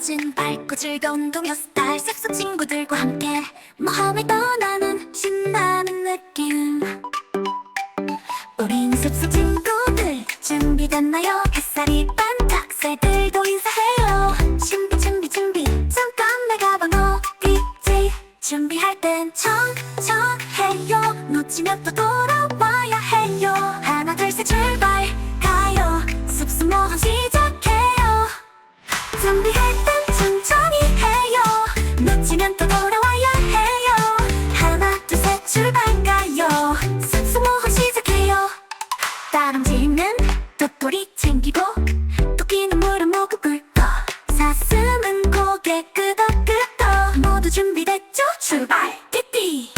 멋진 밝고 즐거운 동요 스타일 습속 친구들과 함께 모험을 떠나는 신나는 느낌. 우린 습속 친구들 준비됐나요? 햇살이 반짝 새들도 인사해요. 준비 잠깐 내 가방 어디지? 준비할 땐 천천해요. 놓치면 또 돌아와야 해요. 하나 둘 셋 출발 가요. 습속 모험 시작해요. 준비할 땐 천천히 해요. 놓치면 또 돌아와야 해요. 하나 둘 셋 출발 가요. 습속 모험 시작해요. 다람쥐는 도토리 챙기고 토끼는 물은 목을 꿇고 사슴은 고개 끄덕끄덕. 모두 준비됐죠? 출발! 띠띠!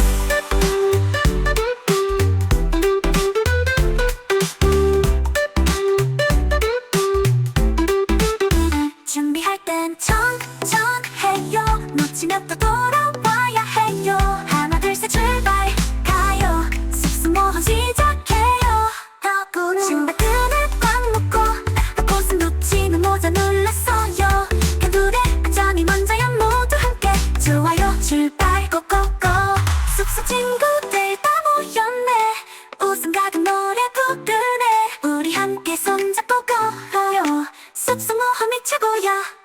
준비할 땐 천천해요. 놓치면 또 돌아와야 해요. 하나 둘 셋 출발 가요. 습속 모험 시작해요. 덕구는 신발끈을 꽉 묶고 꽃은 놓치면 모자 눌렀어요. 간둘에 안전이 먼저야. 모두 함께 좋아요. 출발 고고고. 숲속 친구들 다 모였네. 웃음 가득 노래 부르네. 우리 함께 손잡고 고요. 숲속 모험이 최고야.